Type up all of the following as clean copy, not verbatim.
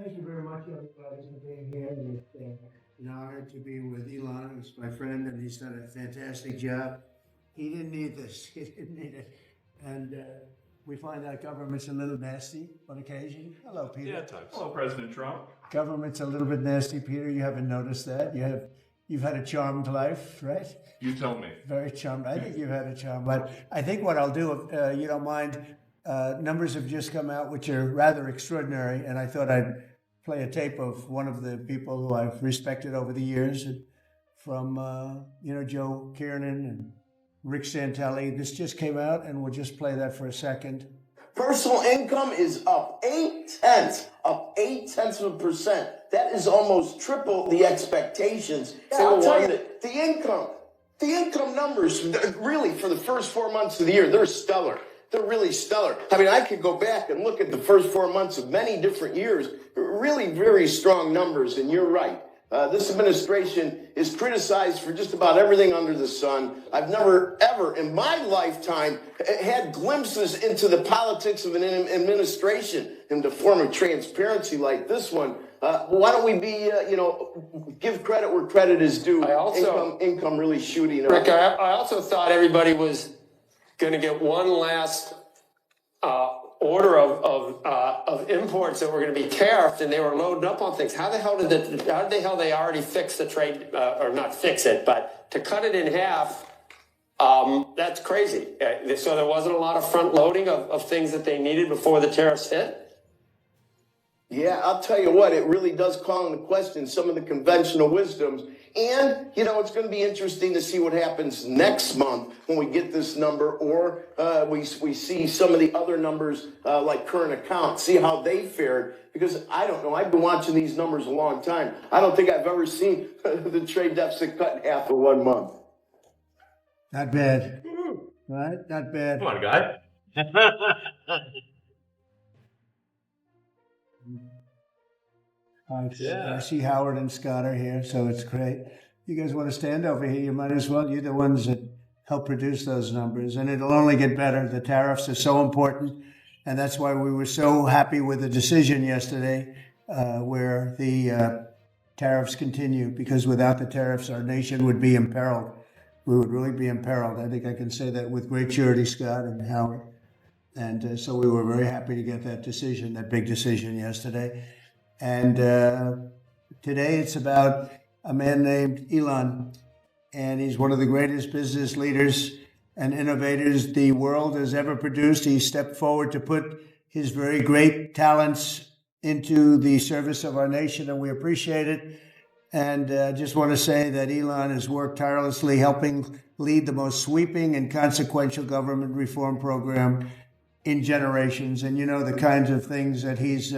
Thank you very much, everybody, for being here. It's an honor to be with Elon. He's my friend, and he's done a fantastic job. He didn't need this. He didn't need it. And we find out government's a little nasty on occasion. Hello, Peter. Yeah, at times. Hello, President Trump. Government's a little bit nasty, Peter. You haven't noticed that. You've had a charmed life, right? You tell me. Very charmed. I think you've had a charmed life. I think what I'll do, if you don't mind, numbers have just come out which are rather extraordinary, and I thought I'd play a tape of one of the people who I've respected over the years, from Joe Kiernan and Rick Santelli. This just came out, and we'll just play that for a second. Personal income is up 0.8%. That is almost triple the expectations. I'll tell you that the income numbers, really, for the first 4 months of the year, they're stellar. They're really stellar. I mean, I could go back and look at the first 4 months of many different years. Really very strong numbers, and you're right. This administration is criticized for just about everything under the sun. I've never, ever in my lifetime had glimpses into the politics of an administration in the form of transparency like this one. Why don't we be, give credit where credit is due? Income really shooting up. Rick, I also thought everybody was going to get one last order of imports that were going to be tariffed, and they were loading up on things. How the hell they already fix the trade, or not fix it, but to cut it in half? That's crazy. So there wasn't a lot of front loading of things that they needed before the tariffs hit. Yeah, I'll tell you what, it really does call into question some of the conventional wisdoms. And, it's going to be interesting to see what happens next month when we get this number, or we see some of the other numbers like current account, see how they fared. Because I don't know, I've been watching these numbers a long time. I don't think I've ever seen the trade deficit cut in half in 1 month. Not bad, right? Not bad. Come on, guy. I see Howard and Scott are here, so it's great. You guys want to stand over here? You might as well. You're the ones that help produce those numbers, and it'll only get better. The tariffs are so important, and that's why we were so happy with the decision yesterday where the tariffs continue, because without the tariffs, our nation would be imperiled. We would really be imperiled. I think I can say that with great surety, Scott and Howard. And so we were very happy to get that decision, that big decision yesterday. And today it's about a man named Elon, and he's one of the greatest business leaders and innovators the world has ever produced. He stepped forward to put his very great talents into the service of our nation, and we appreciate it. And I just want to say that Elon has worked tirelessly helping lead the most sweeping and consequential government reform program in generations. And the kinds of things that he's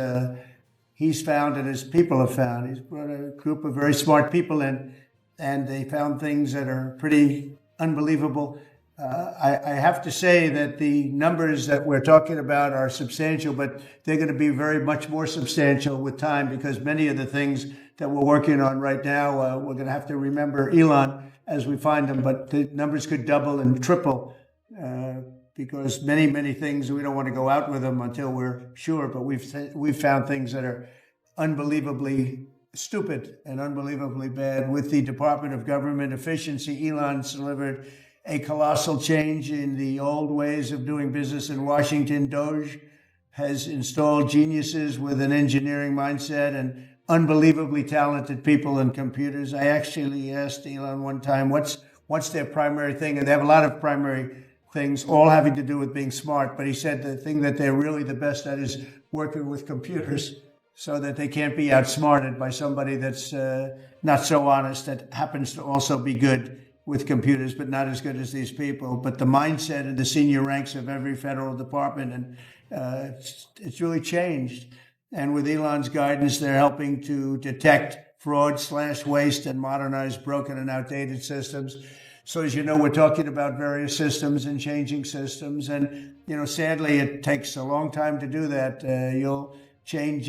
found and his people have found. He's brought a group of very smart people in, and they found things that are pretty unbelievable. I have to say that the numbers that we're talking about are substantial, but they're going to be very much more substantial with time, because many of the things that we're working on right now, we're going to have to remember Elon as we find them, but the numbers could double and triple because many, many things, we don't want to go out with them until we're sure, but we've found things that are unbelievably stupid and unbelievably bad. With the Department of Government Efficiency, Elon's delivered a colossal change in the old ways of doing business in Washington. DOGE has installed geniuses with an engineering mindset and unbelievably talented people and computers. I actually asked Elon one time, what's their primary thing? And they have a lot of primary things, all having to do with being smart. But he said the thing that they're really the best at is working with computers, so that they can't be outsmarted by somebody that's not so honest, that happens to also be good with computers, but not as good as these people. But the mindset in the senior ranks of every federal department, and it's really changed. And with Elon's guidance, they're helping to detect fraud/waste and modernize broken and outdated systems. So as you know, we're talking about various systems and changing systems. And, sadly, it takes a long time to do that. You'll change,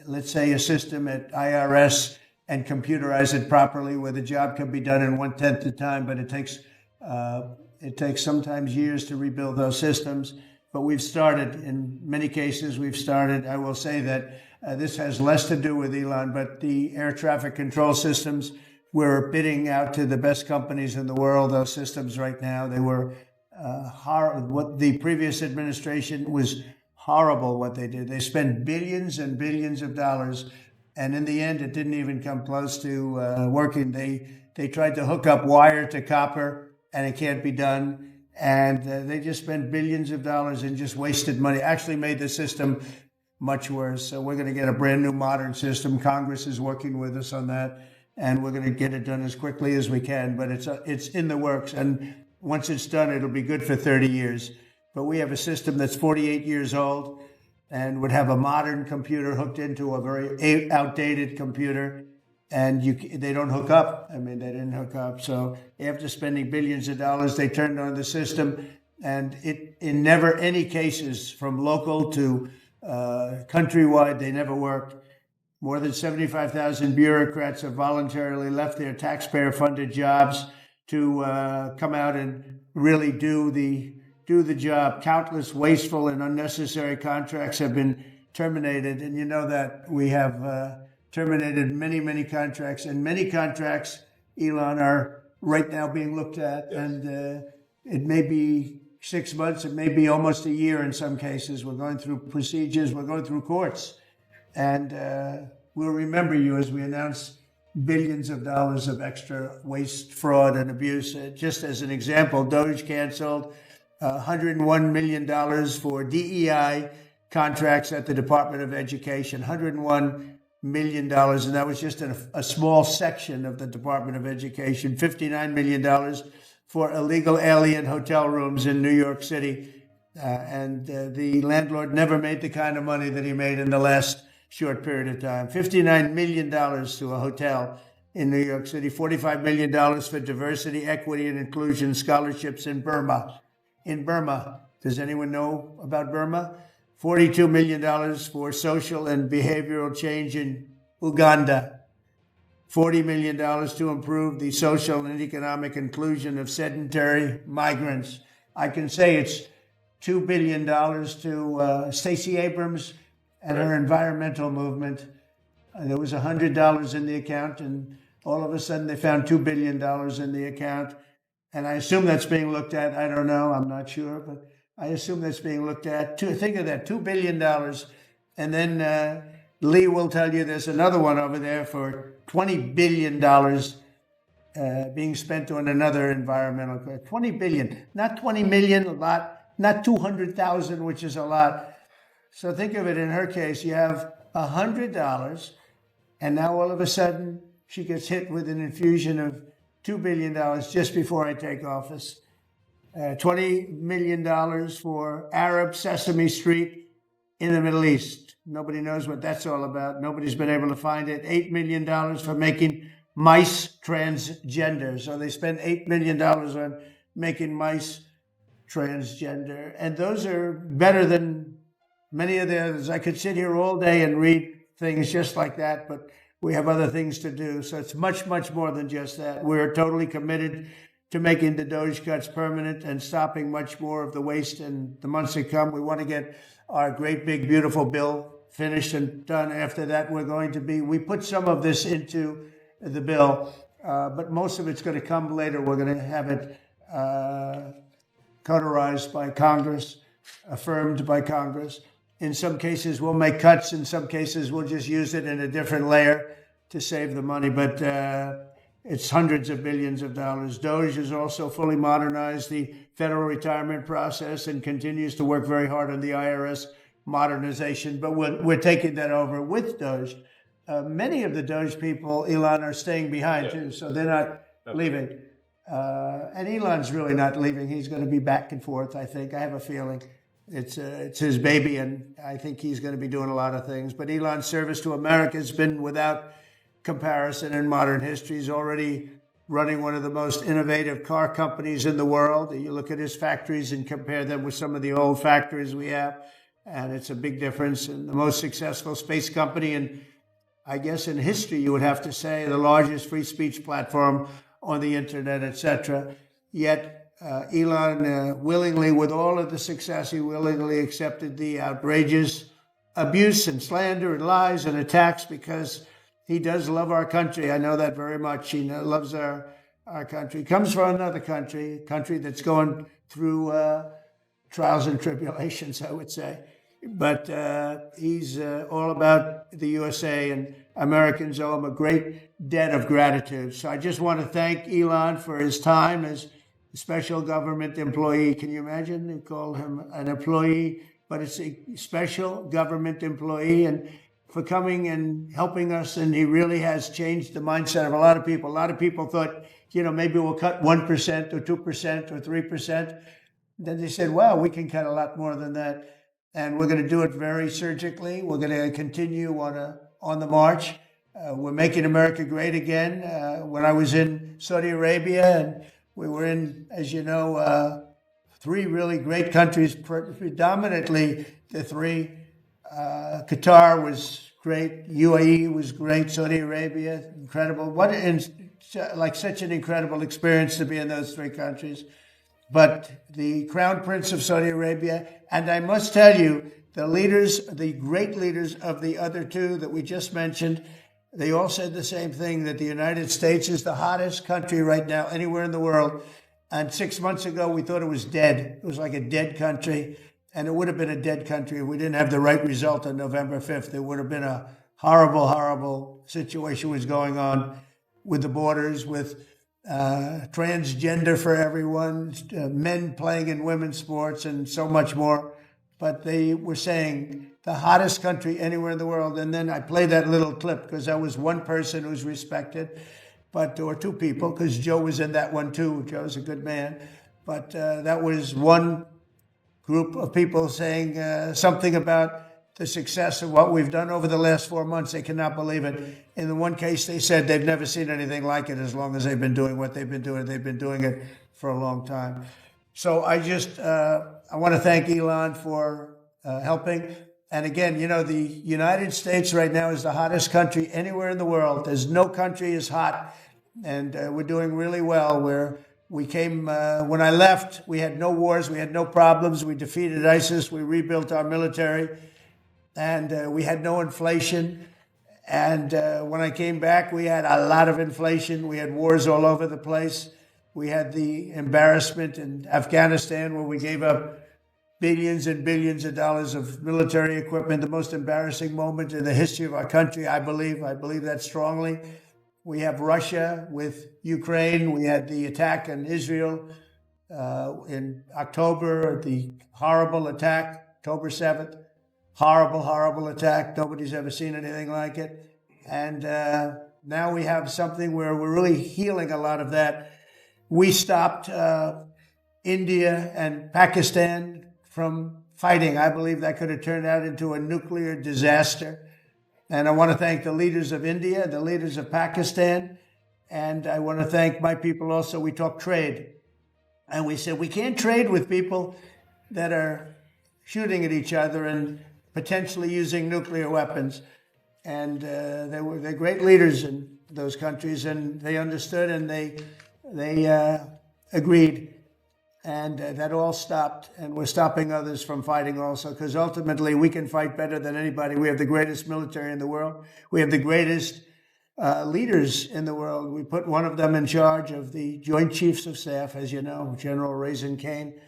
let's say, a system at IRS and computerize it properly, where the job can be done in 1/10 the time, but it takes sometimes years to rebuild those systems. but we've started. In many cases, we've started. I will say that this has less to do with Elon, but the air traffic control systems, we're bidding out to the best companies in the world, those systems right now. They were what the previous administration was horrible what they did. They spent billions and billions of dollars, and in the end, it didn't even come close to working. They tried to hook up wire to copper, and it can't be done. And they just spent billions of dollars and just wasted money. Actually made the system much worse. So we're going to get a brand new modern system. Congress is working with us on that, and we're going to get it done as quickly as we can. But it's in the works, and once it's done, it'll be good for 30 years. But we have a system that's 48 years old and would have a modern computer hooked into a very outdated computer, and they don't hook up. I mean, they didn't hook up. So after spending billions of dollars, they turned on the system, and in never any cases, from local to countrywide, they never worked. More than 75,000 bureaucrats have voluntarily left their taxpayer-funded jobs to come out and really do the job. Countless wasteful and unnecessary contracts have been terminated, and you know that we have terminated many contracts, and many contracts, Elon, are right now being looked at, yes. And it may be 6 months, it may be almost a year in some cases. We're going through procedures, we're going through courts, and we'll remember you as we announce billions of dollars of extra waste, fraud, and abuse. Just as an example, DOGE canceled $101 million for DEI contracts at the Department of Education, $101 million, and that was just a small section of the Department of Education. $59 million for illegal alien hotel rooms in New York City, and the landlord never made the kind of money that he made in the last short period of time. $59 million to a hotel in New York City, $45 million for diversity, equity, and inclusion scholarships in Burma. In Burma, does anyone know about Burma? $42 million for social and behavioral change in Uganda. $40 million to improve the social and economic inclusion of sedentary migrants. I can say it's $2 billion to Stacey Abrams and her environmental movement. There was $100 in the account, and all of a sudden they found $2 billion in the account. And I assume that's being looked at. I don't know. I'm not sure, but I assume that's being looked at. Think of that, $2 billion. And then Lee will tell you there's another one over there for $20 billion being spent on another environmental. $20 billion, not 20 million, a lot, not 200,000, which is a lot. So think of it, in her case, you have $100, and now all of a sudden she gets hit with an infusion of $2 billion just before I take office. $20 million for Arab Sesame Street in the Middle East. Nobody knows what that's all about. Nobody's been able to find it. $8 million for making mice transgender. So they spend $8 million on making mice transgender. And those are better than many of the others. I could sit here all day and read things just like that, but we have other things to do. So it's much more than just that. We're totally committed to making the DOGE cuts permanent and stopping much more of the waste in the months to come. We want to get our great, big, beautiful bill finished and done. After that, we put some of this into the bill, but most of it's going to come later. We're going to have it cauterized by Congress, affirmed by Congress. In some cases, we'll make cuts. In some cases, we'll just use it in a different layer to save the money. But it's hundreds of billions of dollars. DOGE has also fully modernized the federal retirement process and continues to work very hard on the IRS modernization. But we're taking that over with DOGE. Many of the DOGE people, Elon, are staying behind too, so they're not leaving. And Elon's really not leaving. He's going to be back and forth, I think. I have a feeling. It's his baby, and I think he's going to be doing a lot of things. But Elon's service to America has been without comparison in modern history. He's already running one of the most innovative car companies in the world. You look at his factories and compare them with some of the old factories we have, and it's a big difference. And the most successful space company, and I guess in history, you would have to say the largest free speech platform on the internet, etc. Yet Elon willingly, with all of the success, he willingly accepted the outrageous abuse and slander and lies and attacks because he does love our country. I know that very much. He loves our country. He comes from another country, a country that's going through trials and tribulations, I would say. But he's all about the USA, and Americans owe him a great debt of gratitude. So I just want to thank Elon for his time as a special government employee. Can you imagine? They call him an employee, but it's a special government employee, and for coming and helping us. And he really has changed the mindset of a lot of people. A lot of people thought, maybe we'll cut 1% or 2% or 3%. Then they said, wow, we can cut a lot more than that. And we're going to do it very surgically. We're going to continue on the march. We're making America great again. When I was in Saudi Arabia, and we were in, as you know, three really great countries, predominantly the three. Qatar was great. UAE was great. Saudi Arabia, incredible. Such an incredible experience to be in those three countries. But the Crown Prince of Saudi Arabia, and I must tell you, the great leaders of the other two that we just mentioned, they all said the same thing, that the United States is the hottest country right now anywhere in the world. And 6 months ago, we thought it was dead. It was like a dead country. And it would have been a dead country if we didn't have the right result on November 5th. It would have been a horrible, horrible situation was going on with the borders, with transgender for everyone, men playing in women's sports, and so much more. But they were saying the hottest country anywhere in the world. And then I played that little clip because that was one person who's respected, or two people, because Joe was in that one too. Joe's a good man. But that was one group of people saying something about the success of what we've done over the last 4 months. They cannot believe it. In the one case, they said they've never seen anything like it as long as they've been doing what they've been doing. They've been doing it for a long time. So I want to thank Elon for helping. And again, the United States right now is the hottest country anywhere in the world. There's no country as hot. And we're doing really well. When I left, we had no wars, we had no problems. We defeated ISIS, we rebuilt our military, and we had no inflation. And when I came back, we had a lot of inflation. We had wars all over the place. We had the embarrassment in Afghanistan where we gave up billions and billions of dollars of military equipment, the most embarrassing moment in the history of our country, I believe. I believe that strongly. We have Russia with Ukraine. We had the attack on Israel in October, the horrible attack, October 7th. Horrible, horrible attack. Nobody's ever seen anything like it. And now we have something where we're really healing a lot of that. We stopped India and Pakistan from fighting. I believe that could have turned out into a nuclear disaster. And I want to thank the leaders of India, the leaders of Pakistan, and I want to thank my people also. We talked trade, and we said we can't trade with people that are shooting at each other and potentially using nuclear weapons. And they're great leaders in those countries, and they understood, and they agreed. And that all stopped, and we're stopping others from fighting also, because ultimately we can fight better than anybody. We have the greatest military in the world. We have the greatest leaders in the world. We put one of them in charge of the Joint Chiefs of Staff, as you know, General Raisin Kane.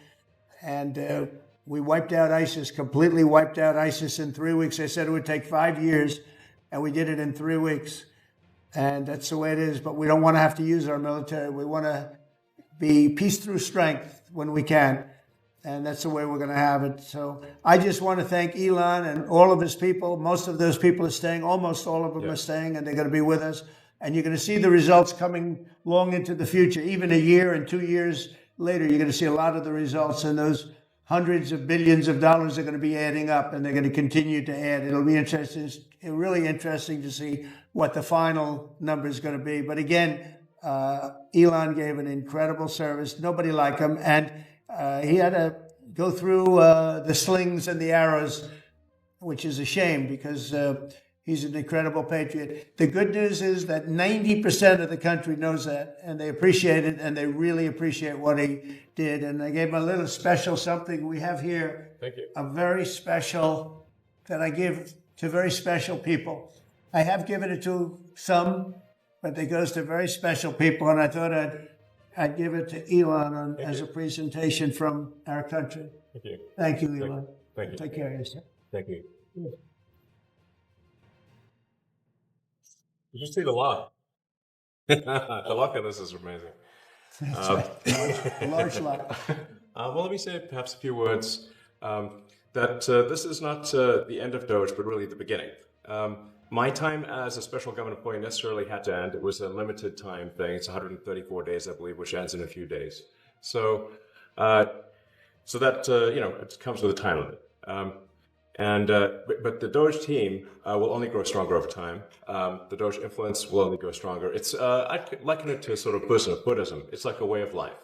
And we wiped out ISIS, completely wiped out ISIS in 3 weeks. They said it would take 5 years, and we did it in 3 weeks. And that's the way it is. But we don't want to have to use our military. We want to be peace through strength when we can. And that's the way we're going to have it. So I just want to thank Elon and all of his people. Most of those people are staying. Almost all of them are staying, and they're going to be with us. And you're going to see the results coming long into the future. Even a year and 2 years later, you're going to see a lot of the results. And those hundreds of billions of dollars are going to be adding up, and they're going to continue to add. It'll be interesting, really interesting to see what the final number is going to be. But again, Elon gave an incredible service. Nobody like him. And he had to go through the slings and the arrows, which is a shame because He's an incredible patriot. The good news is that 90% of the country knows that, and they appreciate it, and they really appreciate what he did. And I gave him a little special something we have here. Thank you. A very special, that I give to very special people. I have given it to some, but it goes to very special people, and I thought I'd give it to Elon as a presentation from our country. Thank you. Thank you, Elon. Thank you. Take care of yourself. Thank you. Did you see the lock? The lock on this is amazing. That's right. Large lot. Well, let me say perhaps a few words that this is not the end of Doge, but really the beginning. My time as a special government employee necessarily had to end. It was a limited time thing. It's 134 days, I believe, which ends in a few days. So that it comes with a time limit. But the Doge team will only grow stronger over time. The Doge influence will only grow stronger. It's I liken it to sort of Buddhism. It's like a way of life.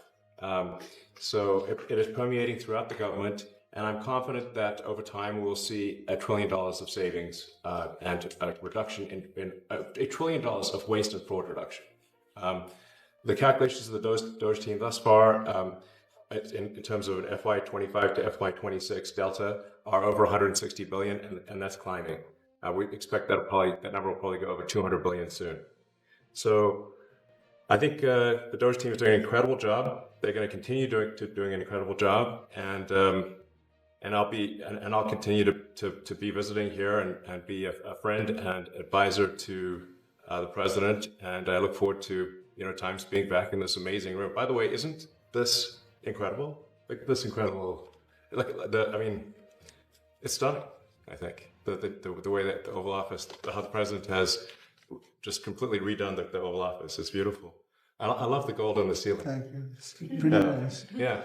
So it is permeating throughout the government, and I'm confident that over time we will see $1 trillion of savings and a reduction in $1 trillion of waste and fraud reduction. The calculations of the Doge team thus far, in terms of an FY25 to FY26 delta, are over 160 billion, and that's climbing. We expect that number will probably go over 200 billion soon. So I think the Doge team is doing an incredible job. They're going to continue doing an incredible job, and I'll continue to be visiting here and be a friend and advisor to the president. And I look forward to times being back in this amazing room. By the way, isn't this incredible? It's stunning. I think the way that the Oval Office, how the president has just completely redone the Oval Office is beautiful. I love the gold on the ceiling. Thank you. It's pretty nice. Yeah.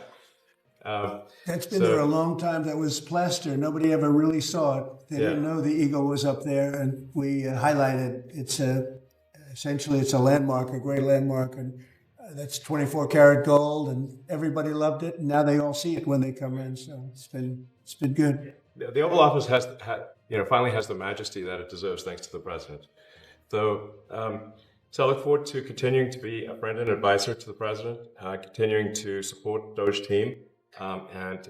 That's been there a long time. That was plaster. Nobody ever really saw it. They didn't know the eagle was up there, and we highlighted. It's essentially it's a landmark, a great landmark, and that's 24 karat gold, and everybody loved it. And now they all see it when they come in. So it's been good. The Oval Office finally has the majesty that it deserves, thanks to the president. So I look forward to continuing to be a friend and advisor to the president, continuing to support Doge team, and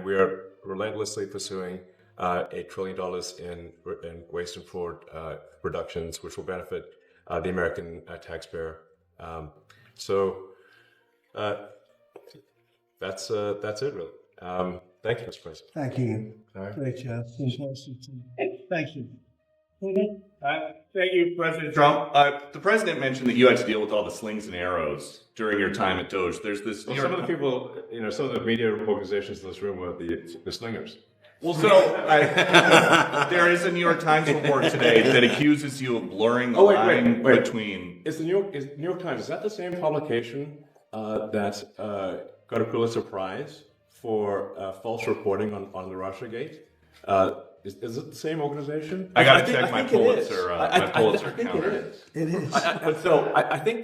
we are relentlessly pursuing $8 trillion in waste and fraud reductions, which will benefit the American taxpayer. That's it, really. Thank you, Mr. President. Thank you. All right. Great job. Thank you. Thank you, President Trump. The president mentioned that you had to deal with all the slings and arrows during your time at Doge. There's this. Well, some of the people, some of the media organizations in this room are the slingers. Well, so there is a New York Times report today that accuses you of blurring the line between. Is New York Times, is that the same publication that got a Pulitzer Prize for false reporting on the Russiagate? Is it the same organization? I got to check my Pulitzer. My Pulitzer counter. It is. I think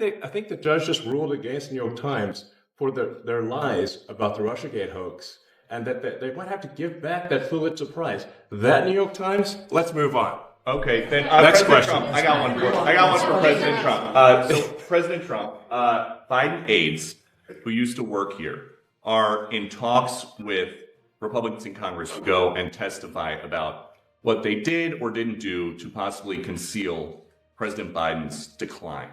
the judge just ruled against the New York Times for their lies about the Russiagate hoax, and that they might have to give back that Pulitzer Prize. That New York Times. Let's move on. Okay, then Next President question. Trump, I got one for President Trump. So President Trump, Biden aides who used to work here are in talks with Republicans in Congress to go and testify about what they did or didn't do to possibly conceal President Biden's decline.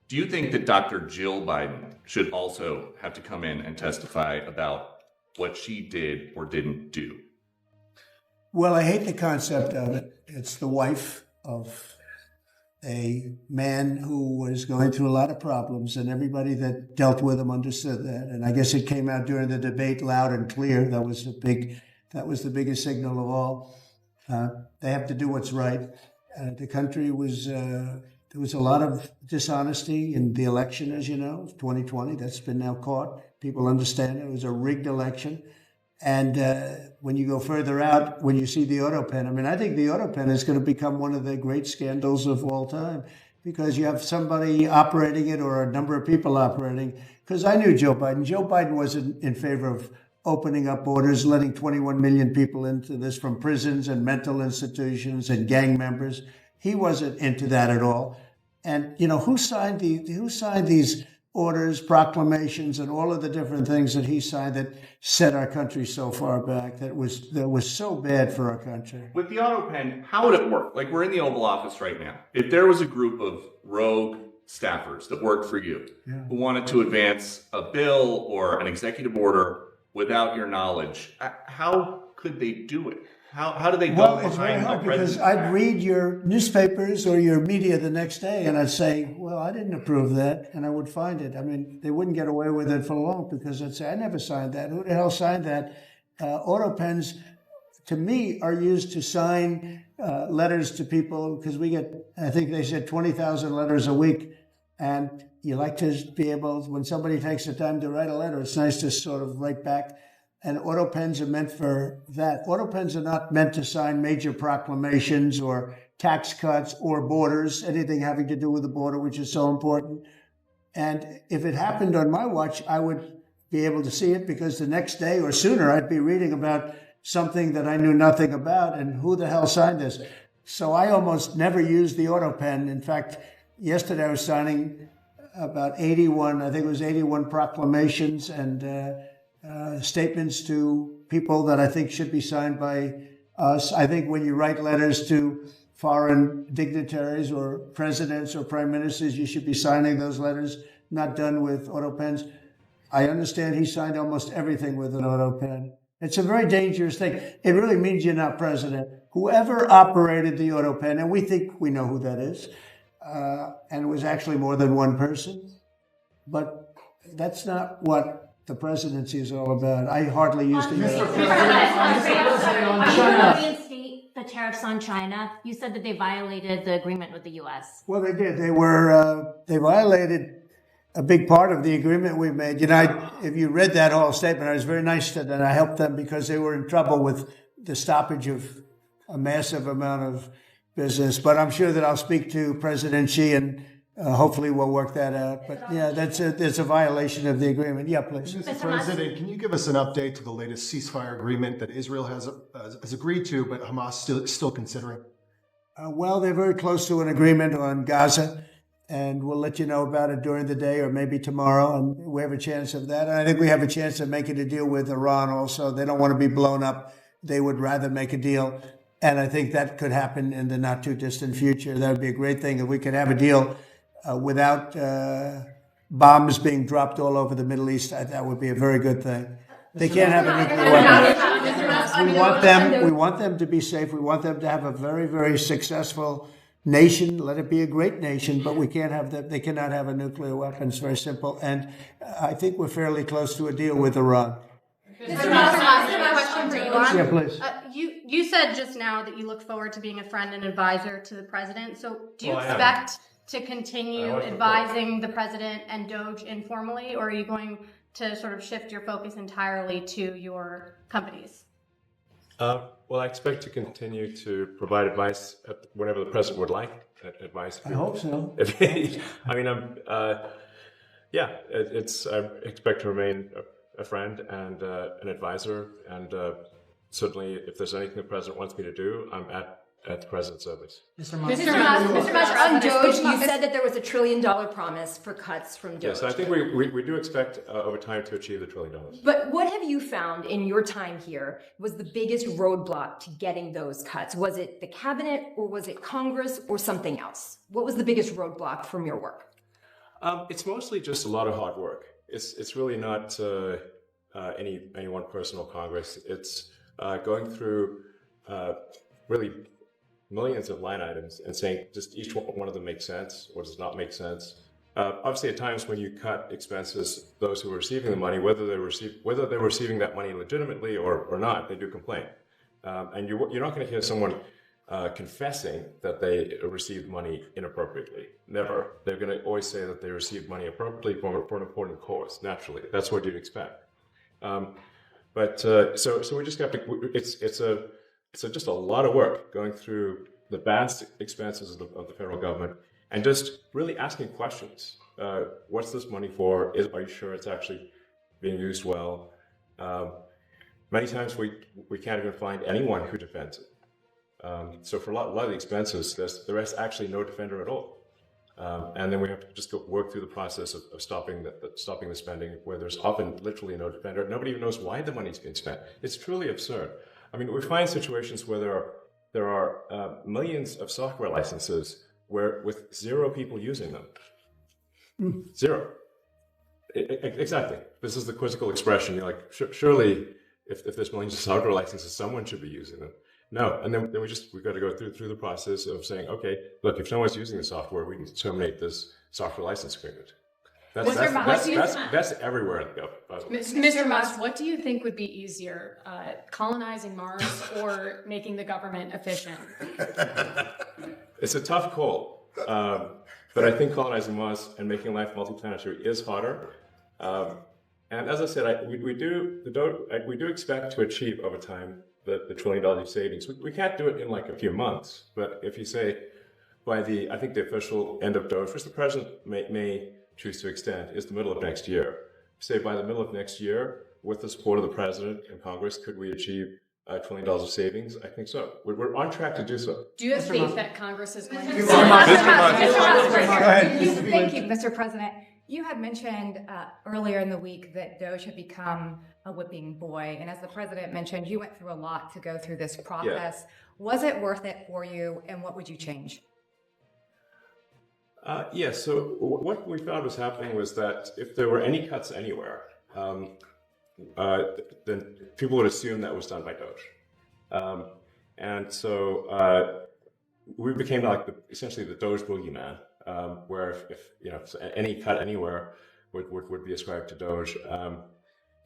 Do you think that Dr. Jill Biden should also have to come in and testify about what she did or didn't do? Well, I hate the concept of it. It's the wife of a man who was going through a lot of problems, and everybody that dealt with him understood that. And I guess it came out during the debate loud and clear. That was the biggest signal of all. They have to do what's right. The country was there was a lot of dishonesty in the election, as you know, 2020. That's been now caught. People understand it was a rigged election. And when you go further out, when you see the autopen, I mean, I think the autopen is going to become one of the great scandals of all time, because you have somebody operating it or a number of people operating. Because I knew Joe Biden. Joe Biden wasn't in favor of opening up borders, letting 21 million people into this from prisons and mental institutions and gang members. He wasn't into that at all. And who signed these orders, proclamations, and all of the different things that he signed that set our country so far back, that was so bad for our country? With the auto pen, how would it work? Like, we're in the Oval Office right now. If there was a group of rogue staffers that worked for you who wanted to advance a bill or an executive order without your knowledge, how could they do it? How do they go Well, it's very behind hard the because president's I'd back? read your newspapers or your media the next day and I'd say, well, I didn't approve that, and I would find it. I mean, they wouldn't get away with it for long because I'd say, I never signed that. Who the hell signed that? Auto pens, to me, are used to sign letters to people because we get, I think they said 20,000 letters a week. And you like to be able, when somebody takes the time to write a letter, it's nice to sort of write back. And auto pens are meant for that. Auto pens are not meant to sign major proclamations or tax cuts or borders, anything having to do with the border, which is so important. And if it happened on my watch, I would be able to see it because the next day or sooner, I'd be reading about something that I knew nothing about and who the hell signed this. So I almost never use the auto pen. In fact, yesterday I was signing about 81, I think it was 81 proclamations and statements to people that I think should be signed by us. I think when you write letters to foreign dignitaries or presidents or prime ministers, you should be signing those letters, not done with auto pens. I understand he signed almost everything with an auto pen. It's a very dangerous thing. It really means you're not president. Whoever operated the auto pen, and we think we know who that is, and it was actually more than one person, but that's not what the presidency is all about. I hardly used to use it. Reinstate the tariffs on China. You said that they violated the agreement with the U.S. Well, they did. They violated a big part of the agreement we made. If you read that whole statement, I was very nice to them. I helped them because they were in trouble with the stoppage of a massive amount of business. But I'm sure that I'll speak to President Xi and hopefully we'll work that out. But yeah, that's a violation of the agreement. Yeah, please. Mr. President, can you give us an update to the latest ceasefire agreement that Israel has agreed to, but Hamas still considering? Well, they're very close to an agreement on Gaza, and we'll let you know about it during the day or maybe tomorrow, and we have a chance of that. And I think we have a chance of making a deal with Iran also. They don't want to be blown up. They would rather make a deal. And I think that could happen in the not too distant future. That would be a great thing if we could have a deal without bombs being dropped all over the Middle East. That would be a very good thing. They can't have a nuclear weapon. We want them to be safe. We want them to have a very, very successful nation. Let it be a great nation, but we can't have that. They cannot have a nuclear weapon. It's very simple. And I think we're fairly close to a deal with Iran. Mr. Musk, I have a question for Elon. Yeah, please. You said just now that you look forward to being a friend and advisor to the president. So do you Well, I am. expect to continue always advising the president and Doge informally, or are you going to sort of shift your focus entirely to your companies? Well, I expect to continue to provide advice whenever the president would like advice. I hope so. I mean, I expect to remain a friend and an advisor, and certainly if there's anything the president wants me to do, I'm at the president's service. Mr. Musk, on Doge, you said that there was $1 trillion promise for cuts from Doge. Yes, I think we do expect over time to achieve the $1 trillion. But what have you found in your time here was the biggest roadblock to getting those cuts? Was it the cabinet, or was it Congress, or something else? What was the biggest roadblock from your work? It's mostly just a lot of hard work. It's really not any one person or Congress. It's going through really millions of line items and saying just each one of them makes sense or does not make sense. Obviously, at times when you cut expenses, those who are receiving the money, whether they're receiving that money legitimately or not, they do complain. And you're not going to hear someone confessing that they received money inappropriately. Never. They're going to always say that they received money appropriately for an important cause. Naturally, that's what you'd expect. So we just have to. It's just a lot of work going through the vast expenses of the federal government and just really asking questions. What's this money for? Are you sure it's actually being used well? Many times we can't even find anyone who defends it. So for a lot of the expenses, there is actually no defender at all. And then we have to just go work through the process of stopping the spending, where there's often literally no defender. Nobody even knows why the money's being spent. It's truly absurd. I mean, we find situations where there are millions of software licenses with 0 people using them. 0. Exactly. This is the quizzical expression. You're like, surely, if there's millions of software licenses, someone should be using them. No, and then we've got to go through the process of saying, okay, look, if no one's using the software, we need to terminate this software license agreement. That's everywhere in the government. Mr. Musk, what do you think would be easier, colonizing Mars or making the government efficient? It's a tough call, but I think colonizing Mars and making life multiplanetary is harder. And as I said, we do expect to achieve over time the $1 trillion savings. We can't do it in like a few months, but if you say by I think the official end of DOGE, which the president may choose to extend, is the middle of next year. Say by the middle of next year, with the support of the president and Congress, could we achieve $1 trillion of savings? I think so. We're on track to do so. Do you have faith that Congress is going to? Mr. Musk. Thank you, Mr. President. You had mentioned earlier in the week that DOGE had become a whipping boy. And as the president mentioned, you went through a lot to go through this process. Yeah. Was it worth it for you? And what would you change? Yes. So what we found was happening was that if there were any cuts anywhere, then people would assume that was done by DOGE. And so we became like essentially the DOGE boogeyman. Where if any cut anywhere would be ascribed to DOGE.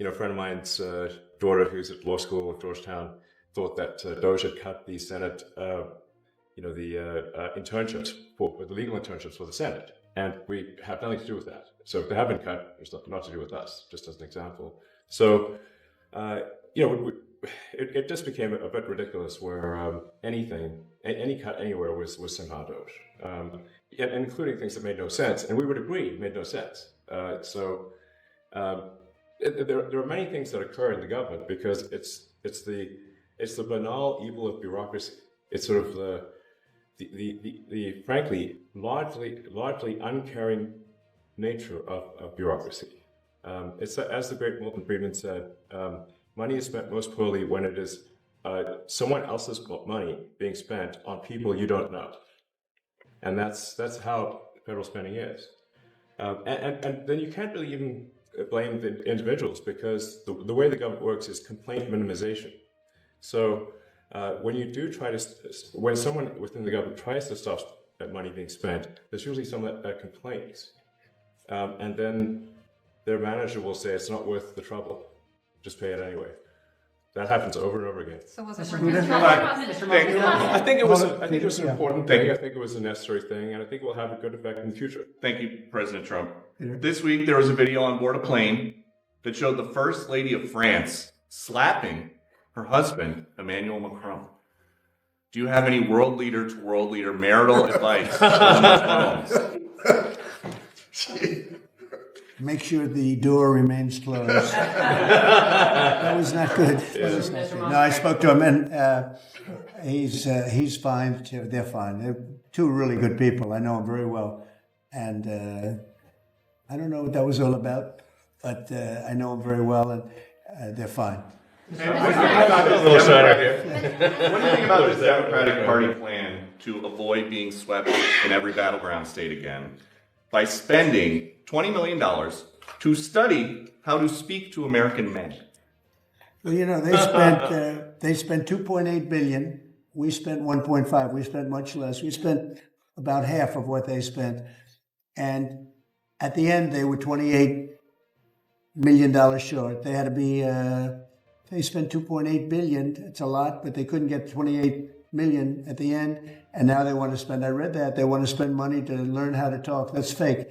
A friend of mine's daughter who's at law school at Georgetown thought that DOGE had cut the Senate, internships for the legal internships for the Senate, and we have nothing to do with that. So if they have been cut, it's not to do with us. Just as an example. So it just became a bit ridiculous where any cut anywhere was somehow DOGE. And including things that made no sense, and we would agree made no sense. There are many things that occur in the government because it's the banal evil of bureaucracy. It's sort of the frankly largely uncaring nature of bureaucracy. It's as the great Milton Friedman said, money is spent most poorly when it is someone else's money being spent on people you don't know. And that's how federal spending is. And then you can't really even blame the individuals because the way the government works is complaint minimization. So when you do when someone within the government tries to stop that money being spent, there's usually someone that complains. And then their manager will say, it's not worth the trouble, just pay it anyway. That happens over and over again. So was it I think it was an important thing. I think it was a necessary thing, and I think it will have a good effect in the future. Thank you, President Trump. This week, there was a video on board a plane that showed the First Lady of France slapping her husband, Emmanuel Macron. Do you have any world leader to world leader marital advice on those phones? Make sure the door remains closed. That was not good. No, I spoke to him, and he's fine. They're fine. They're two really good people. I know them very well, and I don't know what that was all about, but I know them very well, and they're fine. What do you think about the Democratic Party plan to avoid being swept in every battleground state again by spending $20 million to study how to speak to American men? Well, they spent 2.8 billion. We spent 1.5. We spent much less. We spent about half of what they spent, and at the end they were $28 million short. They had to be. They spent 2.8 billion. It's a lot, but they couldn't get 28 million at the end, and now they want to spend. I read that they want to spend money to learn how to talk. That's fake.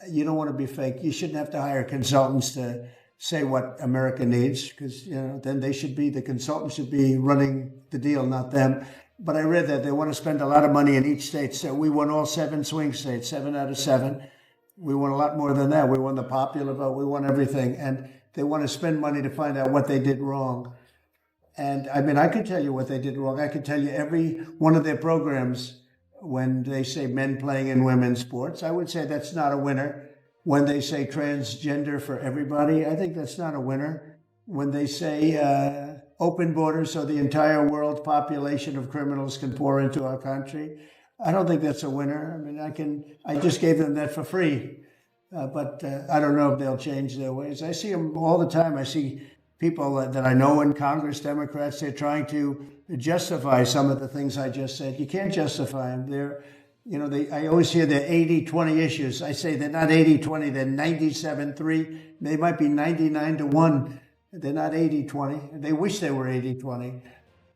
You don't want to be fake. You shouldn't have to hire consultants to say what America needs, because then the consultants should be running the deal, not them. But I read that they want to spend a lot of money in each state. So we won all 7 swing states, 7 out of 7. We won a lot more than that. We won the popular vote. We won everything, and they want to spend money to find out what they did wrong. And I mean, I could tell you what they did wrong. I could tell you every one of their programs when they say men playing in women's sports. I would say that's not a winner. When they say transgender for everybody, I think that's not a winner. When they say open borders so the entire world population of criminals can pour into our country, I don't think that's a winner. I mean, I just gave them that for free. But I don't know if they'll change their ways. I see them all the time. I see people that I know in Congress, Democrats, they're trying to justify some of the things I just said. You can't justify them. I always hear they're 80-20 issues. I say they're not 80-20, they're 97-3. They might be 99-1. They're not 80-20. They wish they were 80-20.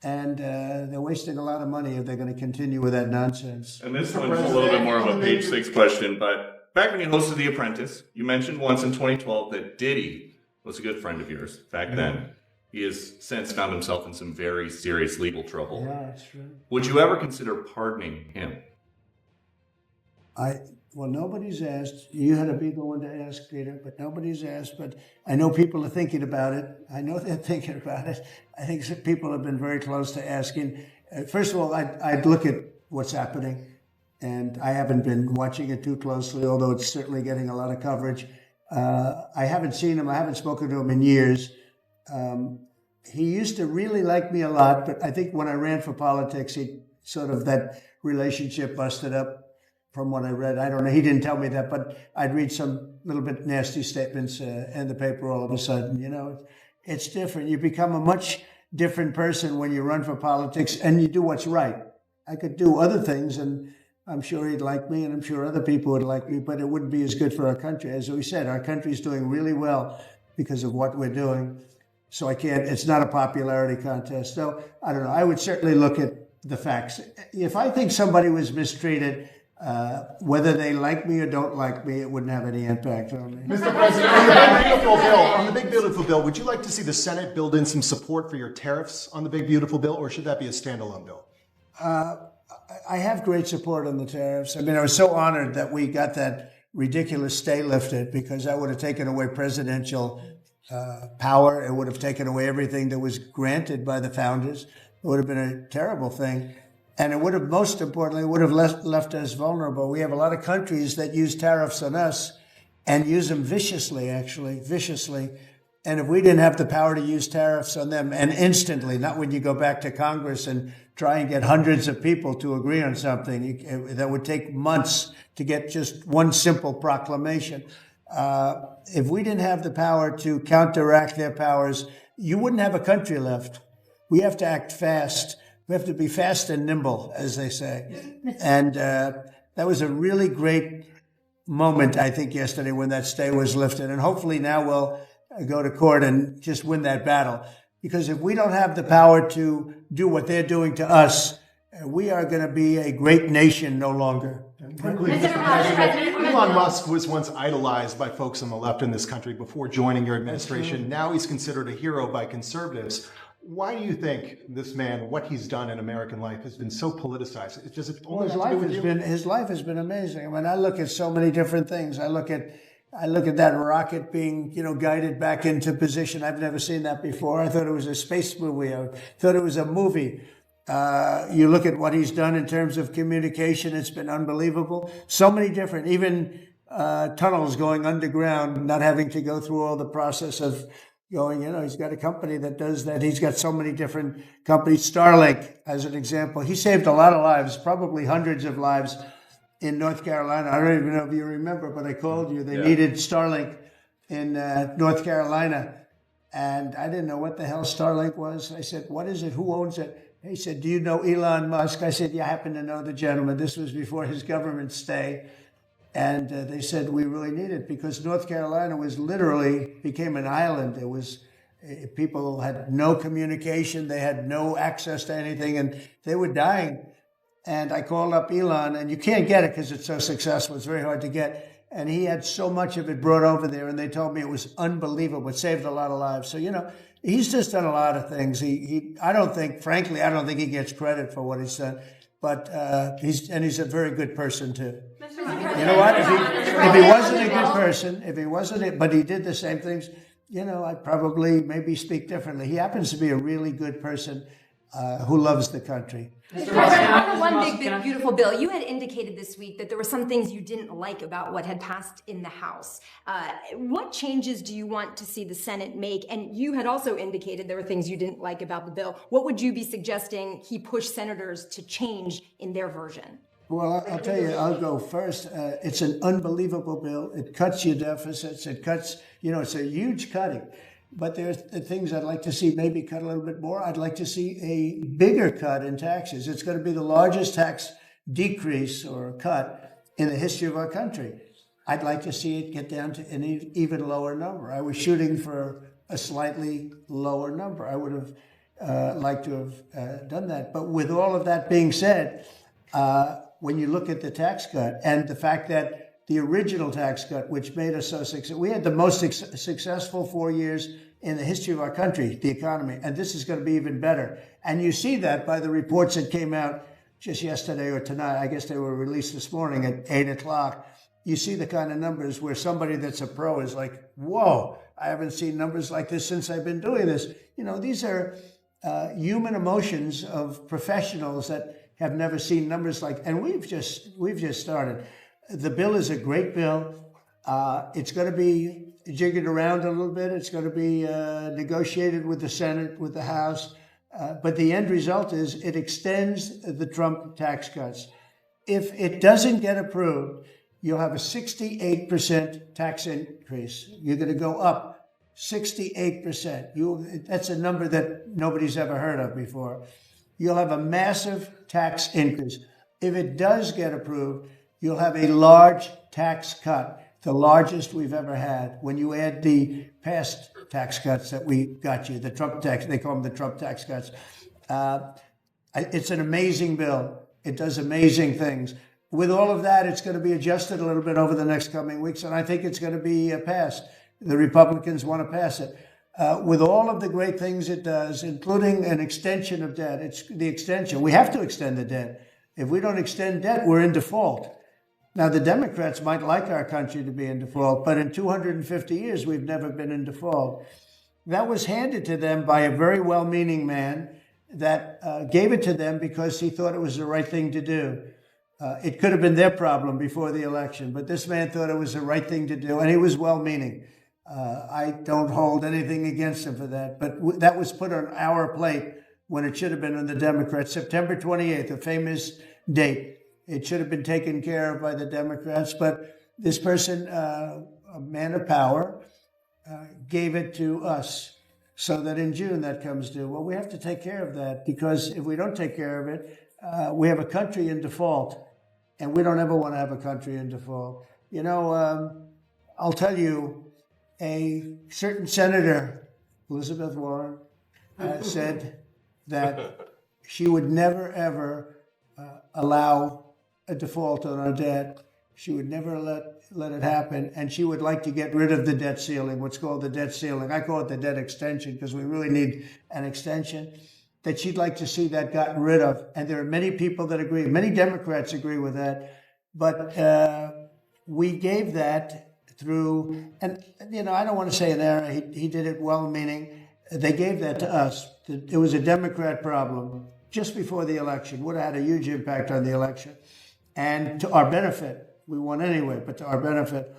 And they're wasting a lot of money if they're going to continue with that nonsense. And this one's a little bit more of a page 6 question, but back when you hosted The Apprentice, you mentioned once in 2012 that Diddy was a good friend of yours back then. He has since found himself in some very serious legal trouble. Yeah, that's true. Would you ever consider pardoning him? Well, nobody's asked. You had to be the one to ask, Peter, but nobody's asked. But I know people are thinking about it. I know they're thinking about it. I think some people have been very close to asking. First of all, I'd look at what's happening, and I haven't been watching it too closely, although it's certainly getting a lot of coverage. I haven't seen him. I haven't spoken to him in years. He used to really like me a lot, but I think when I ran for politics, that relationship busted up. From what I read, I don't know. He didn't tell me that, but I'd read some little bit nasty statements in the paper all of a sudden. It's different. You become a much different person when you run for politics and you do what's right. I could do other things, and I'm sure he'd like me, and I'm sure other people would like me, but it wouldn't be as good for our country. As we said, our country's doing really well because of what we're doing. So it's not a popularity contest. So I don't know. I would certainly look at the facts. If I think somebody was mistreated, whether they like me or don't like me, it wouldn't have any impact on me. Mr. President, on the Big Beautiful Bill, would you like to see the Senate build in some support for your tariffs on the Big Beautiful Bill, or should that be a standalone bill? I have great support on the tariffs. I mean, I was so honored that we got that ridiculous stay lifted, because that would have taken away presidential power. It would have taken away everything that was granted by the founders. It would have been a terrible thing. And it would have, most importantly, left us vulnerable. We have a lot of countries that use tariffs on us and use them viciously. And if we didn't have the power to use tariffs on them, and instantly, not when you go back to Congress and try and get hundreds of people to agree on something, that would take months to get just one simple proclamation. If we didn't have the power to counteract their powers, you wouldn't have a country left. We have to act fast. We have to be fast and nimble, as they say. And that was a really great moment, I think, yesterday when that stay was lifted. And hopefully now we'll go to court and just win that battle. Because if we don't have the power to do what they're doing to us, we are going to be a great nation no longer. Elon Musk was once idolized by folks on the left in this country before joining your administration. Now he's considered a hero by conservatives. Why do you think this man, what he's done in American life, has been so politicized? His life has been amazing. I mean, I look at so many different things. I look at that rocket being, guided back into position. I've never seen that before. I thought it was a space movie. I thought it was a movie. You look at what he's done in terms of communication. It's been unbelievable. So many different, even tunnels going underground, not having to go through all the process of going, he's got a company that does that. He's got so many different companies. Starlink, as an example. He saved a lot of lives, probably hundreds of lives in North Carolina. I don't even know if you remember, but I called you. They needed Starlink in North Carolina. And I didn't know what the hell Starlink was. I said, what is it? Who owns it? He said, do you know Elon Musk? I said, yeah, I happen to know the gentleman. This was before his government stay. And they said, we really need it, because North Carolina became an island. It was, people had no communication. They had no access to anything, and they were dying. And I called up Elon, and you can't get it because it's so successful. It's very hard to get. And he had so much of it brought over there, and they told me it was unbelievable. It saved a lot of lives. So, he's just done a lot of things. I don't think he gets credit for what he's done. But he's a very good person too. You know what? If he wasn't a good person, but he did the same things. I'd probably maybe speak differently. He happens to be a really good person who loves the country. Mr. President, on the one big, beautiful bill, you had indicated this week that there were some things you didn't like about what had passed in the House. What changes do you want to see the Senate make? And you had also indicated there were things you didn't like about the bill. What would you be suggesting he push senators to change in their version? Well, I'll tell you, I'll go first. It's an unbelievable bill. It cuts your deficits. It cuts, it's a huge cutting. But there's the things I'd like to see maybe cut a little bit more. I'd like to see a bigger cut in taxes. It's going to be the largest tax decrease or cut in the history of our country. I'd like to see it get down to an even lower number. I was shooting for a slightly lower number. I would have liked to have done that. But with all of that being said, when you look at the tax cut and the fact that the original tax cut, which made us so successful, we had the most successful 4 years in the history of our country, the economy, and this is going to be even better. And you see that by the reports that came out just yesterday or tonight. I guess they were released this morning at 8 o'clock. You see the kind of numbers where somebody that's a pro is like, whoa, I haven't seen numbers like this since I've been doing this. These are human emotions of professionals that have never seen numbers like, and we've just started. The bill is a great bill. It's going to be jiggered around a little bit. It's going to be negotiated with the Senate, with the House. But the end result is it extends the Trump tax cuts. If it doesn't get approved, you'll have a 68% tax increase. You're going to go up 68%. That's a number that nobody's ever heard of before. You'll have a massive tax increase. If it does get approved, you'll have a large tax cut, the largest we've ever had. When you add the past tax cuts that we got you, the Trump tax, they call them the Trump tax cuts. It's an amazing bill. It does amazing things. With all of that, it's going to be adjusted a little bit over the next coming weeks, and I think it's going to be passed. The Republicans want to pass it. With all of the great things it does, including an extension of debt, it's the extension. We have to extend the debt. If we don't extend debt, we're in default. Now, the Democrats might like our country to be in default, but in 250 years, we've never been in default. That was handed to them by a very well-meaning man that gave it to them because he thought it was the right thing to do. It could have been their problem before the election, but this man thought it was the right thing to do, and he was well-meaning. I don't hold anything against him for that, but that was put on our plate when it should have been on the Democrats. September 28th, a famous date. It should have been taken care of by the Democrats, but this person, a man of power, gave it to us so that in June that comes due. Well, we have to take care of that because if we don't take care of it, we have a country in default, and we don't ever want to have a country in default. I'll tell you, a certain senator, Elizabeth Warren, said that she would never, ever allow a default on our debt. She would never let it happen, and she would like to get rid of the debt ceiling, what's called the debt ceiling. I call it the debt extension because we really need an extension, that she'd like to see that gotten rid of. And there are many people that agree. Many Democrats agree with that. But we gave that through, and I don't want to say an error. He did it well-meaning. They gave that to us. It was a Democrat problem just before the election. Would have had a huge impact on the election. And to our benefit, we won anyway, but to our benefit,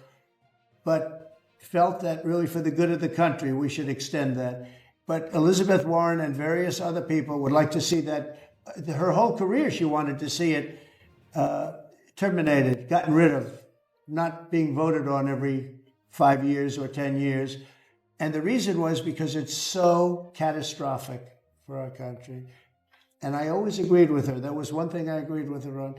but felt that really for the good of the country, we should extend that. But Elizabeth Warren and various other people would like to see that. Her whole career, she wanted to see it terminated, gotten rid of, not being voted on every 5 years or 10 years. And the reason was because it's so catastrophic for our country. And I always agreed with her. That was one thing I agreed with her on.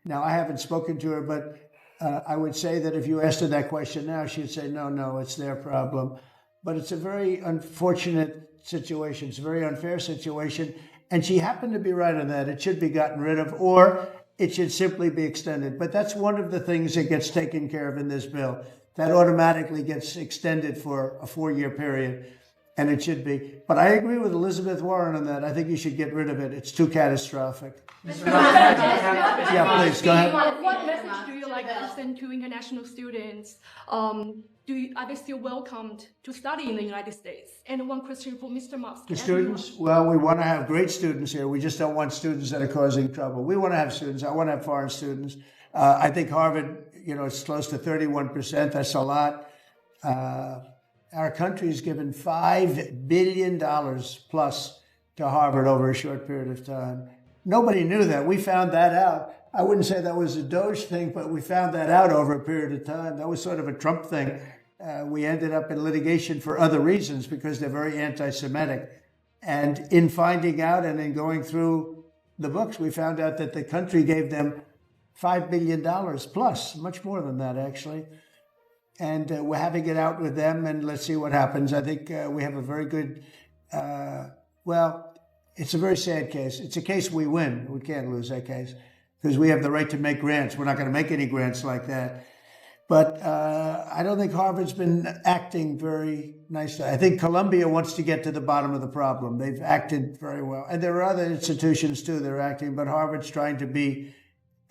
Now, I haven't spoken to her, but I would say that if you asked her that question now, she'd say, no, it's their problem. But it's a very unfortunate situation. It's a very unfair situation. And she happened to be right on that. It should be gotten rid of, or it should simply be extended. But that's one of the things that gets taken care of in this bill. That automatically gets extended for a 4-year period. and it should be. But I agree with Elizabeth Warren on that. I think you should get rid of it. It's too catastrophic. Yeah, please, go ahead. What message do you like to send to international students? Are they still welcomed to study in the United States? And one question for Mr. Musk. The students? Well, we want to have great students here. We just don't want students that are causing trouble. We want to have students. I want to have foreign students. I think Harvard, it's close to 31%. That's a lot. Our country's given $5 billion plus to Harvard over a short period of time. Nobody knew that. We found that out. I wouldn't say that was a Doge thing, but we found that out over a period of time. That was sort of a Trump thing. We ended up in litigation for other reasons because they're very anti-Semitic. And in finding out and in going through the books, we found out that the country gave them $5 billion plus, much more than that, actually. And we're having it out with them, and let's see what happens. I think we have a very good, it's a very sad case. It's a case we win. We can't lose that case because we have the right to make grants. We're not going to make any grants like that. But I don't think Harvard's been acting very nicely. I think Columbia wants to get to the bottom of the problem. They've acted very well. And there are other institutions, too, that are acting, but Harvard's trying to be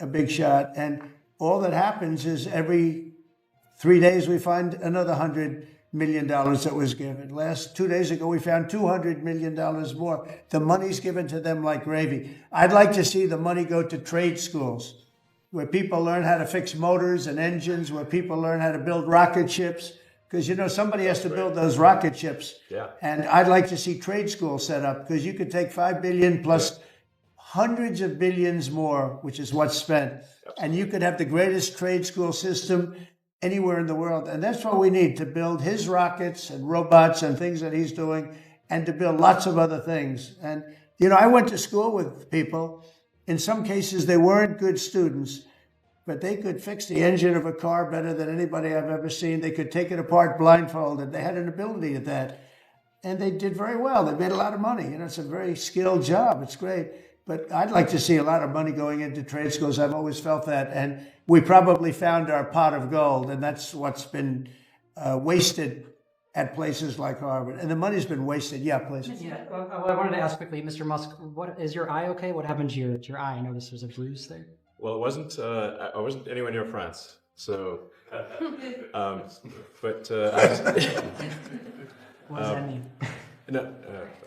a big shot. And all that happens is every 3 days we find another $100 million that was given. 2 days ago, we found $200 million more. The money's given to them like gravy. I'd like to see the money go to trade schools, where people learn how to fix motors and engines, where people learn how to build rocket ships, because, somebody has to build those rocket ships. Yeah. And I'd like to see trade schools set up, because you could take $5 billion plus hundreds of billions more, which is what's spent, and you could have the greatest trade school system anywhere in the world. And that's what we need to build his rockets and robots and things that he's doing, and to build lots of other things. And, I went to school with people. In some cases, they weren't good students, but they could fix the engine of a car better than anybody I've ever seen. They could take it apart blindfolded. They had an ability at that. And they did very well. They made a lot of money. It's a very skilled job. It's great. But I'd like to see a lot of money going into trade schools. I've always felt that. And we probably found our pot of gold, and that's what's been wasted at places like Harvard. And the money's been wasted. Yeah, please. Yeah, I wanted to ask quickly, Mr. Musk, what is your eye okay? What happened to your eye? I noticed there's a bruise there. Well, it wasn't. I wasn't anywhere near France, so. But. What does that mean? No,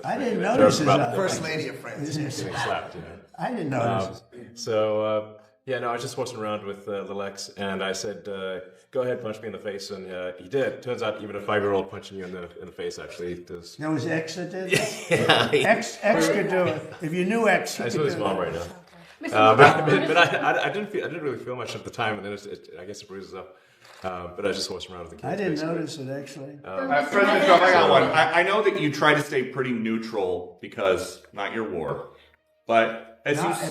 I didn't notice his First lady of France. getting slapped. I didn't notice. I was just walking around with little X, and I said, "Go ahead, punch me in the face," and he did. Turns out, even a 5-year-old punching you in the face actually does. That was X that did? Yeah. X could do it. If you knew X, I saw his mom right now. But I didn't really feel much at the time, and then I guess it bruises up. But I just walked around with the kids. I didn't basically. notice it, actually. President Trump, I got one. I know that you try to stay pretty neutral because not your war, but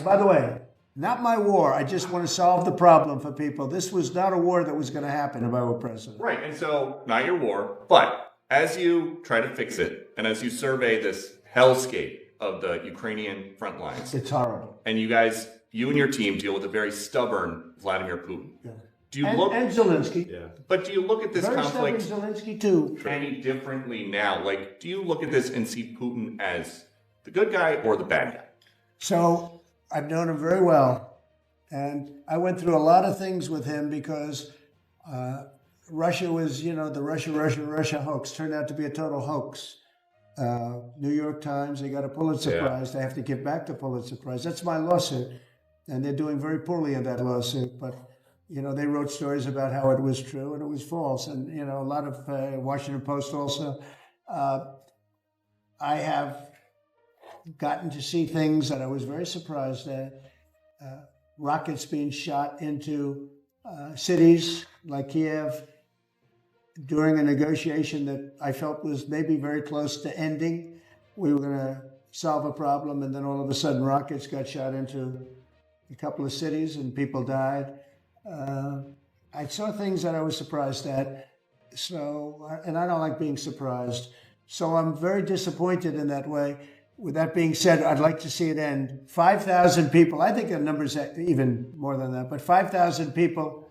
By the way, not my war. I just want to solve the problem for people. This was not a war that was going to happen if I were president. right, and so not your war, but as you try to fix it, and as you survey this hellscape of the Ukrainian front lines, It's horrible. and you and your team deal with a very stubborn Vladimir Putin. Yeah. Do you And Zelensky. Yeah. But do you look at this Very conflict stubborn Zelensky, too. any differently now? Like, do you look at this and see Putin as the good guy or the bad guy? So I've known him very well. And I went through a lot of things with him because Russia was, the Russia hoax turned out to be a total hoax. New York Times, they got a Pulitzer Prize. They have to give back the Pulitzer Prize. That's my lawsuit. And they're doing very poorly in that lawsuit. But, they wrote stories about how it was true and it was false. And, a lot of Washington Post also. I have gotten to see things that I was very surprised at. Rockets being shot into cities like Kiev during a negotiation that I felt was maybe very close to ending. We were going to solve a problem, and then all of a sudden rockets got shot into a couple of cities and people died. I saw things that I was surprised at. And I don't like being surprised. So I'm very disappointed in that way. With that being said, I'd like to see it end. 5,000 people, I think the number's even more than that, but 5,000 people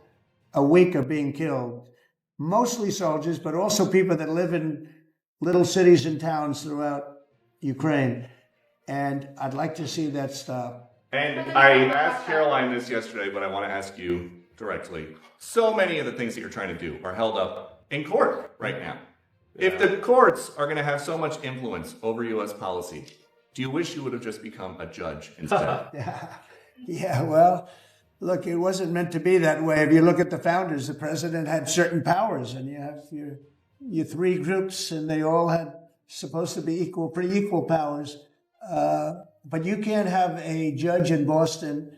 a week are being killed. Mostly soldiers, but also people that live in little cities and towns throughout Ukraine. And I'd like to see that stop. And I asked Caroline this yesterday, but I want to ask you directly. So many of the things that you're trying to do are held up in court right now. If the courts are going to have so much influence over U.S. policy, do you wish you would have just become a judge instead? Yeah, well, look, it wasn't meant to be that way. If you look at the founders, the president had certain powers, and you have your three groups, and they all had supposed to be pretty equal powers. But you can't have a judge in Boston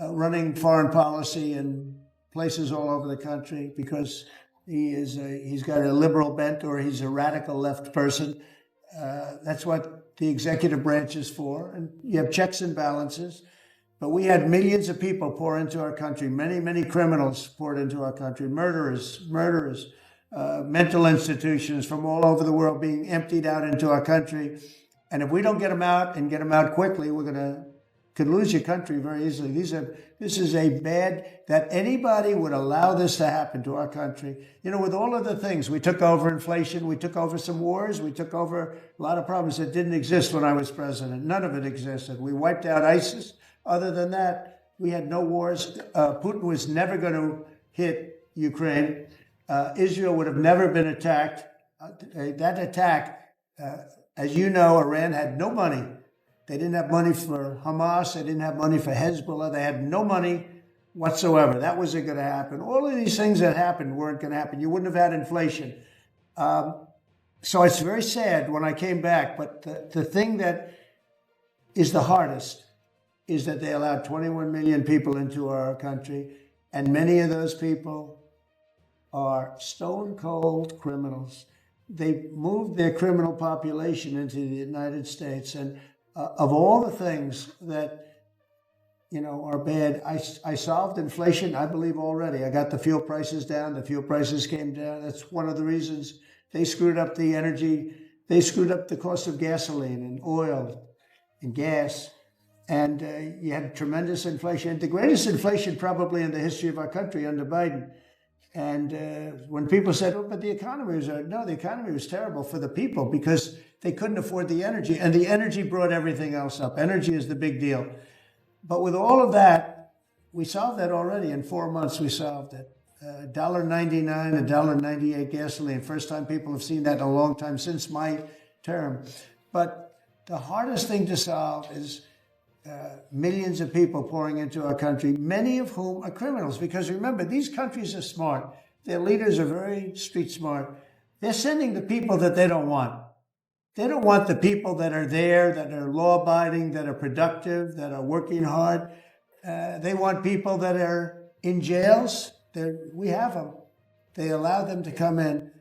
running foreign policy in places all over the country because he's got a liberal bent or he's a radical left person. That's what the executive branch is for. And you have checks and balances. But we had millions of people pour into our country, many criminals poured into our country, murderers, mental institutions from all over the world being emptied out into our country. And if we don't get them out and get them out quickly, could lose your country very easily. This is a bad, that anybody would allow this to happen to our country. You know, with all of the things, we took over inflation, we took over some wars, we took over a lot of problems that didn't exist when I was president. None of it existed. We wiped out ISIS. Other than that, we had no wars. Putin was never going to hit Ukraine. Israel would have never been attacked. That attack, as you know, Iran had no money. They didn't have money for Hamas. They didn't have money for Hezbollah. They had no money whatsoever. That wasn't going to happen. All of these things that happened weren't going to happen. You wouldn't have had inflation. So it's very sad when I came back. But the thing that is the hardest is that they allowed 21 million people into our country. And many of those people are stone cold criminals. They moved their criminal population into the United States. And of all the things that, are bad, I solved inflation, I believe, already. I got the fuel prices down. The fuel prices came down. That's one of the reasons they screwed up the energy. They screwed up the cost of gasoline and oil and gas. And you had tremendous inflation, the greatest inflation probably in the history of our country under Biden. And when people said, oh, but the economy was, no, the economy was terrible for the people because they couldn't afford the energy. And the energy brought everything else up. Energy is the big deal. But with all of that, we solved that already. In 4 months, we solved it. $1.99, $1.98 gasoline. First time people have seen that in a long time since my term. But the hardest thing to solve is millions of people pouring into our country, many of whom are criminals. Because remember, these countries are smart. Their leaders are very street smart. They're sending the people that they don't want. They don't want the people that are there, that are law-abiding, that are productive, that are working hard. They want people that are in jails. We have them. They allow them to come in.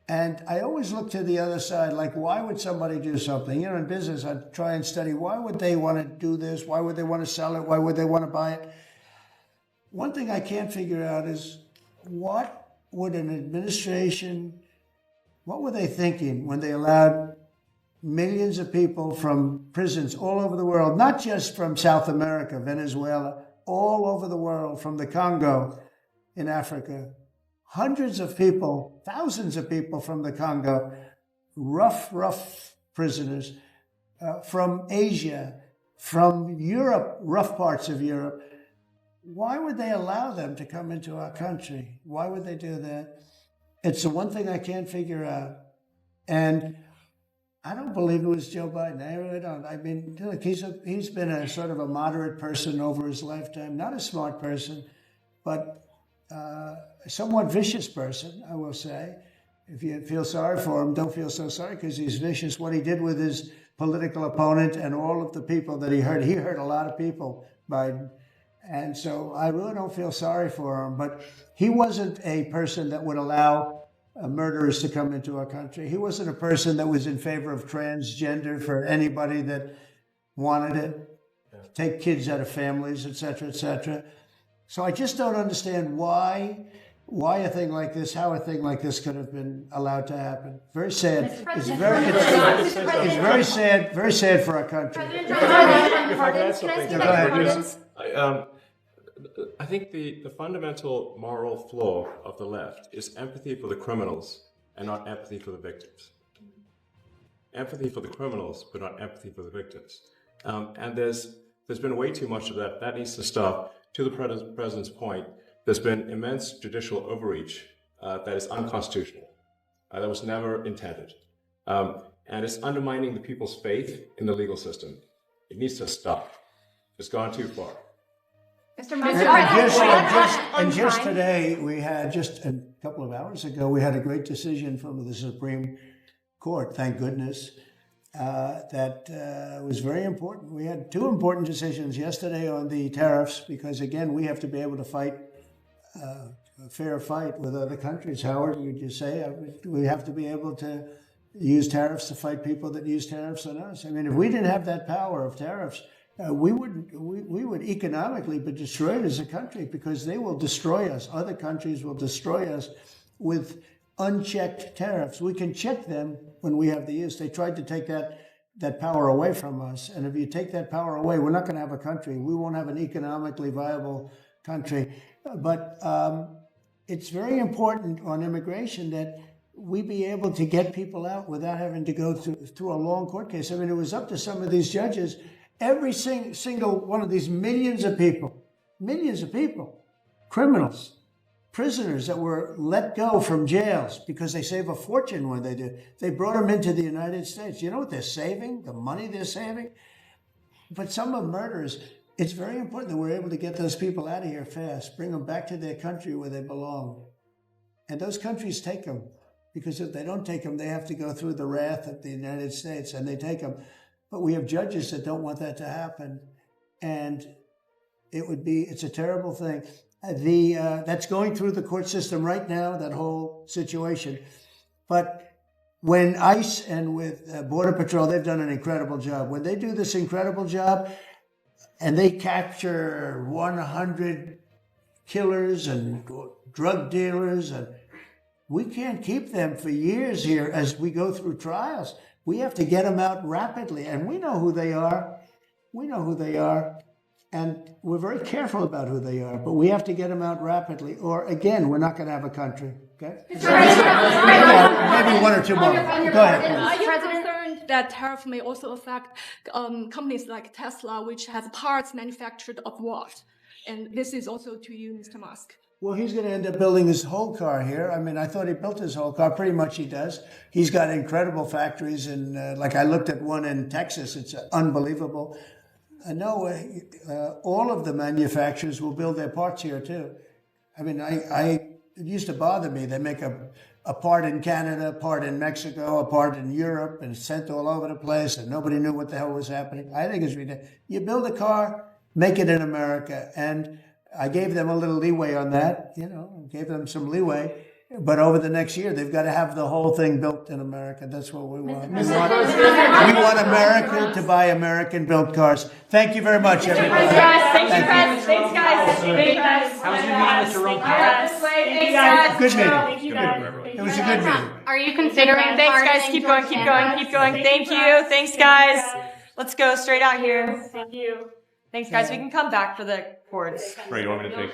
And I always look to the other side, like, why would somebody do something? In business, I try and study, why would they want to do this? Why would they want to sell it? Why would they want to buy it? One thing I can't figure out is what would an administration, what were they thinking when they allowed millions of people from prisons all over the world, not just from South America, Venezuela, all over the world, from the Congo in Africa, hundreds of people, thousands of people from the Congo, rough prisoners, from Asia, from Europe, rough parts of Europe. Why would they allow them to come into our country? Why would they do that? It's the one thing I can't figure out. And I don't believe it was Joe Biden. I really don't. I mean, look, he's been a sort of a moderate person over his lifetime, not a smart person, but a somewhat vicious person, I will say. If you feel sorry for him, don't feel so sorry because he's vicious. What he did with his political opponent and all of the people that he hurt a lot of people, Biden. And so I really don't feel sorry for him. But he wasn't a person that would allow murderers to come into our country. He wasn't a person that was in favor of transgender for anybody that wanted it, take kids out of families, et cetera, et cetera. So I just don't understand why a thing like this, how a thing like this could have been allowed to happen. Very sad. It's very sad for our country. If I can add something, I think the fundamental moral flaw of the left is empathy for the criminals and not empathy for the victims. empathy for the criminals, but not empathy for the victims. And there's been way too much of that. That needs to stop. To the president's point, there's been immense judicial overreach that is unconstitutional. That was never intended. And it's undermining the people's faith in the legal system. It needs to stop. It's gone too far. And just today, we had, just a couple of hours ago, we had a great decision from the Supreme Court, thank goodness, that was very important. We had two important decisions yesterday on the tariffs, because again, we have to be able to fight a fair fight with other countries. Howard, would you say? We have to be able to use tariffs to fight people that use tariffs on us. I mean, if we didn't have that power of tariffs, we would economically be destroyed as a country, because they will destroy us. Other countries will destroy us with unchecked tariffs. We can check them when we have the use. They tried to take that power away from us. And if you take that power away, we're not going to have a country. We won't have an economically viable country. But it's very important on immigration that we be able to get people out without having to go through a long court case. I mean, it was up to some of these judges. Every single one of these millions of people, criminals, prisoners that were let go from jails because they save a fortune when they do. They brought them into the United States. You know what they're saving? The money they're saving? But some of murderers, it's very important that we're able to get those people out of here fast, bring them back to their country where they belong. And those countries take them, because if they don't take them, they have to go through the wrath of the United States, and they take them. But we have judges that don't want that to happen. And it's a terrible thing. That's going through the court system right now, that whole situation. But when ICE and with Border Patrol, they've done an incredible job. When they do this incredible job and they capture 100 killers and drug dealers, and we can't keep them for years here as we go through trials. We have to get them out rapidly, and we know who they are. And we're very careful about who they are, but we have to get them out rapidly, or again, we're not going to have a country. Okay? Maybe one or two more. Go ahead. Are you concerned that tariff may also affect companies like Tesla, which has parts manufactured abroad? And this is also to you, Mr. Musk. Well, he's going to end up building his whole car here. I mean, I thought he built his whole car. Pretty much he does. He's got incredible factories. And like I looked at one in Texas. It's unbelievable. All of the manufacturers will build their parts here, too. I mean, it used to bother me. They make a part in Canada, a part in Mexico, a part in Europe, and it's sent all over the place, and nobody knew what the hell was happening. I think it's ridiculous. You build a car, make it in America. And I gave them a little leeway on that, gave them some leeway. But over the next year, they've got to have the whole thing built in America. That's what we want. We want America to buy American-built cars. Thank you very much, everybody. Thanks, guys. Thanks, guys. How was your meeting with Jerome Powell? Thanks, guys. Good meeting. It was a good meeting. Are you considering? Thanks, guys. Keep going. Thank you. Thanks, guys. Let's go straight out here. Thank you. Thanks, guys. We can come back for the chords. Right, you want me to take